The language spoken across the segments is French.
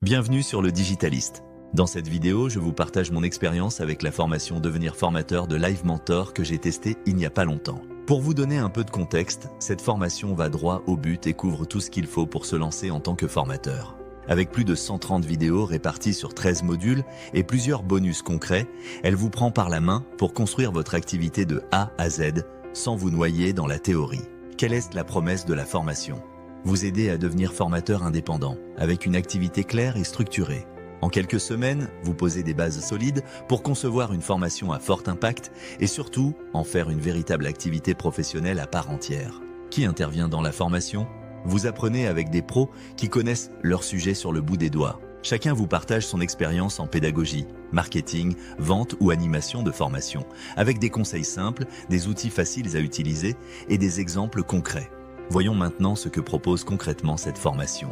Bienvenue sur le Digitaliste. Dans cette vidéo, je vous partage mon expérience avec la formation Devenir formateur de Live Mentor que j'ai testée il n'y a pas longtemps. Pour vous donner un peu de contexte, cette formation va droit au but et couvre tout ce qu'il faut pour se lancer en tant que formateur. Avec plus de 130 vidéos réparties sur 13 modules et plusieurs bonus concrets, elle vous prend par la main pour construire votre activité de A à Z sans vous noyer dans la théorie. Quelle est la promesse de la formation ? Vous aider à devenir formateur indépendant, avec une activité claire et structurée. En quelques semaines, vous posez des bases solides pour concevoir une formation à fort impact et surtout en faire une véritable activité professionnelle à part entière. Qui intervient dans la formation ? Vous apprenez avec des pros qui connaissent leur sujet sur le bout des doigts. Chacun vous partage son expérience en pédagogie, marketing, vente ou animation de formation, avec des conseils simples, des outils faciles à utiliser et des exemples concrets. Voyons maintenant ce que propose concrètement cette formation.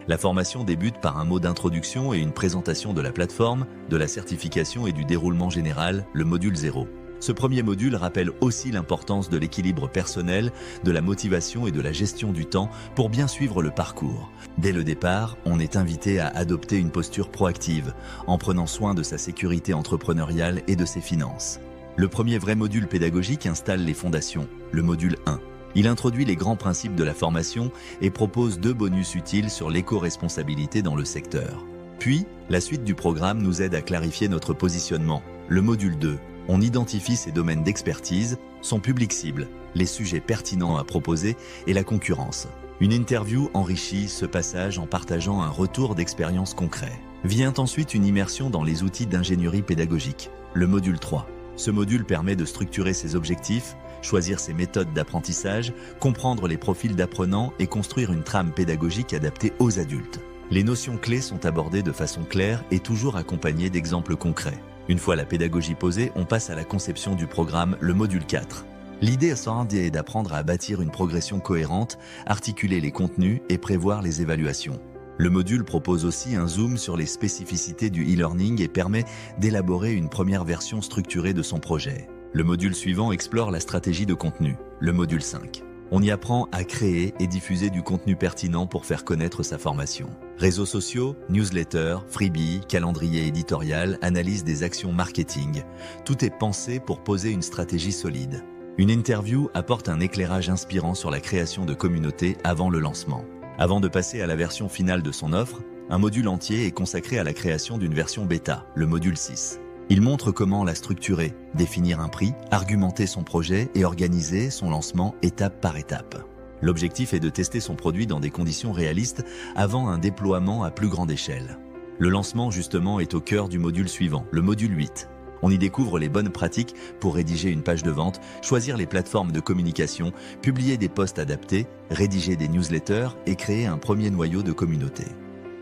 La formation débute par un mot d'introduction et une présentation de la plateforme, de la certification et du déroulement général, le module 0. Ce premier module rappelle aussi l'importance de l'équilibre personnel, de la motivation et de la gestion du temps pour bien suivre le parcours. Dès le départ, on est invité à adopter une posture proactive, en prenant soin de sa sécurité entrepreneuriale et de ses finances. Le premier vrai module pédagogique installe les fondations, le module 1. Il introduit les grands principes de la formation et propose 2 bonus utiles sur l'éco-responsabilité dans le secteur. Puis, la suite du programme nous aide à clarifier notre positionnement. Le module 2. On identifie ses domaines d'expertise, son public cible, les sujets pertinents à proposer et la concurrence. Une interview enrichit ce passage en partageant un retour d'expérience concret. Vient ensuite une immersion dans les outils d'ingénierie pédagogique, le module 3. Ce module permet de structurer ses objectifs, choisir ses méthodes d'apprentissage, comprendre les profils d'apprenants et construire une trame pédagogique adaptée aux adultes. Les notions clés sont abordées de façon claire et toujours accompagnées d'exemples concrets. Une fois la pédagogie posée, on passe à la conception du programme, le module 4. L'idée est d'apprendre à bâtir une progression cohérente, articuler les contenus et prévoir les évaluations. Le module propose aussi un zoom sur les spécificités du e-learning et permet d'élaborer une première version structurée de son projet. Le module suivant explore la stratégie de contenu, le module 5. On y apprend à créer et diffuser du contenu pertinent pour faire connaître sa formation. Réseaux sociaux, newsletters, freebies, calendrier éditorial, analyse des actions marketing. Tout est pensé pour poser une stratégie solide. Une interview apporte un éclairage inspirant sur la création de communautés avant le lancement. Avant de passer à la version finale de son offre, un module entier est consacré à la création d'une version bêta, le module 6. Il montre comment la structurer, définir un prix, argumenter son projet et organiser son lancement étape par étape. L'objectif est de tester son produit dans des conditions réalistes avant un déploiement à plus grande échelle. Le lancement justement est au cœur du module suivant, le module 8. On y découvre les bonnes pratiques pour rédiger une page de vente, choisir les plateformes de communication, publier des posts adaptés, rédiger des newsletters et créer un premier noyau de communauté.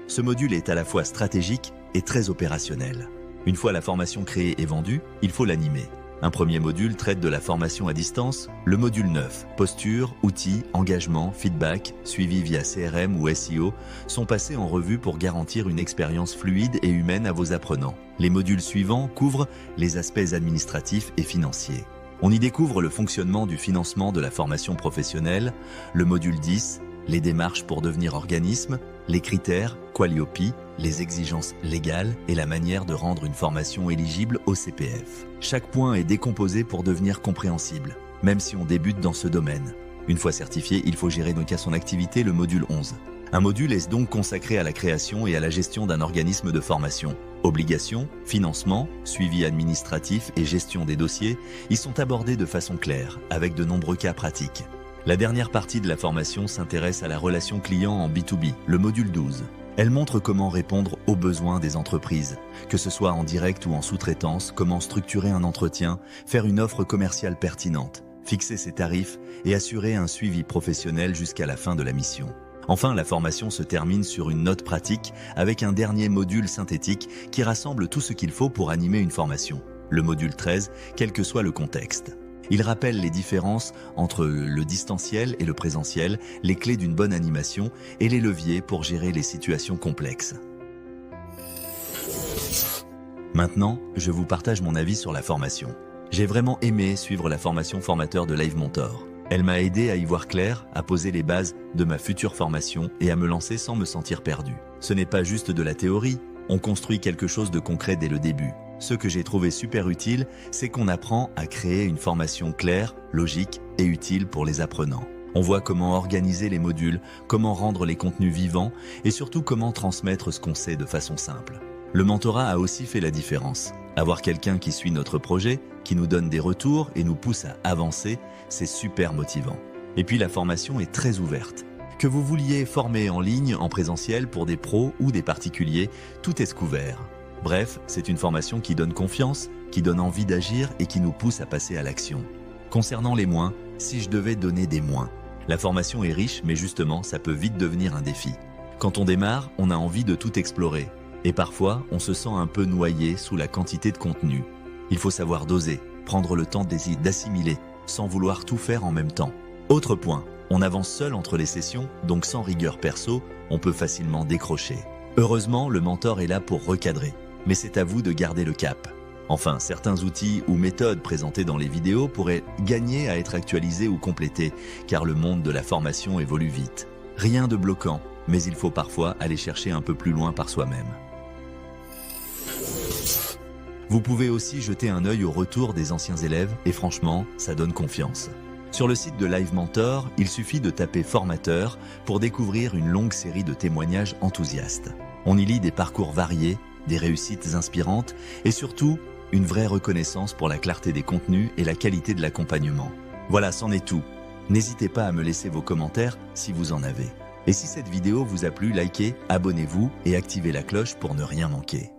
Ce module est à la fois stratégique et très opérationnel. Une fois la formation créée et vendue, il faut l'animer. Un premier module traite de la formation à distance, le module 9, posture, outils, engagement, feedback, suivi via CRM ou SEO, sont passés en revue pour garantir une expérience fluide et humaine à vos apprenants. Les modules suivants couvrent les aspects administratifs et financiers. On y découvre le fonctionnement du financement de la formation professionnelle, le module 10, les démarches pour devenir organisme, les critères, Qualiope, les exigences légales et la manière de rendre une formation éligible au CPF. Chaque point est décomposé pour devenir compréhensible, même si on débute dans ce domaine. Une fois certifié, il faut gérer donc à son activité le module 11. Un module est donc consacré à la création et à la gestion d'un organisme de formation. Obligations, financement, suivi administratif et gestion des dossiers y sont abordés de façon claire, avec de nombreux cas pratiques. La dernière partie de la formation s'intéresse à la relation client en B2B, le module 12. Elle montre comment répondre aux besoins des entreprises, que ce soit en direct ou en sous-traitance, comment structurer un entretien, faire une offre commerciale pertinente, fixer ses tarifs et assurer un suivi professionnel jusqu'à la fin de la mission. Enfin, la formation se termine sur une note pratique avec un dernier module synthétique qui rassemble tout ce qu'il faut pour animer une formation, le module 13, quel que soit le contexte. Il rappelle les différences entre le distanciel et le présentiel, les clés d'une bonne animation et les leviers pour gérer les situations complexes. Maintenant, je vous partage mon avis sur la formation. J'ai vraiment aimé suivre la formation formateur de Live Mentor. Elle m'a aidé à y voir clair, à poser les bases de ma future formation et à me lancer sans me sentir perdu. Ce n'est pas juste de la théorie, on construit quelque chose de concret dès le début. Ce que j'ai trouvé super utile, c'est qu'on apprend à créer une formation claire, logique et utile pour les apprenants. On voit comment organiser les modules, comment rendre les contenus vivants et surtout comment transmettre ce qu'on sait de façon simple. Le mentorat a aussi fait la différence. Avoir quelqu'un qui suit notre projet, qui nous donne des retours et nous pousse à avancer, c'est super motivant. Et puis la formation est très ouverte. Que vous vouliez former en ligne, en présentiel pour des pros ou des particuliers, tout est couvert. Bref, c'est une formation qui donne confiance, qui donne envie d'agir et qui nous pousse à passer à l'action. Concernant les moins, si je devais donner des moins, la formation est riche, mais justement, ça peut vite devenir un défi. Quand on démarre, on a envie de tout explorer. Et parfois, on se sent un peu noyé sous la quantité de contenu. Il faut savoir doser, prendre le temps d'assimiler, sans vouloir tout faire en même temps. Autre point, on avance seul entre les sessions, donc sans rigueur perso, on peut facilement décrocher. Heureusement, le mentor est là pour recadrer. Mais c'est à vous de garder le cap. Enfin, certains outils ou méthodes présentés dans les vidéos pourraient gagner à être actualisés ou complétés, car le monde de la formation évolue vite. Rien de bloquant, mais il faut parfois aller chercher un peu plus loin par soi-même. Vous pouvez aussi jeter un œil au retour des anciens élèves, et franchement, ça donne confiance. Sur le site de Live Mentor, il suffit de taper formateur pour découvrir une longue série de témoignages enthousiastes. On y lit des parcours variés, des réussites inspirantes et surtout une vraie reconnaissance pour la clarté des contenus et la qualité de l'accompagnement. Voilà, c'en est tout. N'hésitez pas à me laisser vos commentaires si vous en avez. Et si cette vidéo vous a plu, likez, abonnez-vous et activez la cloche pour ne rien manquer.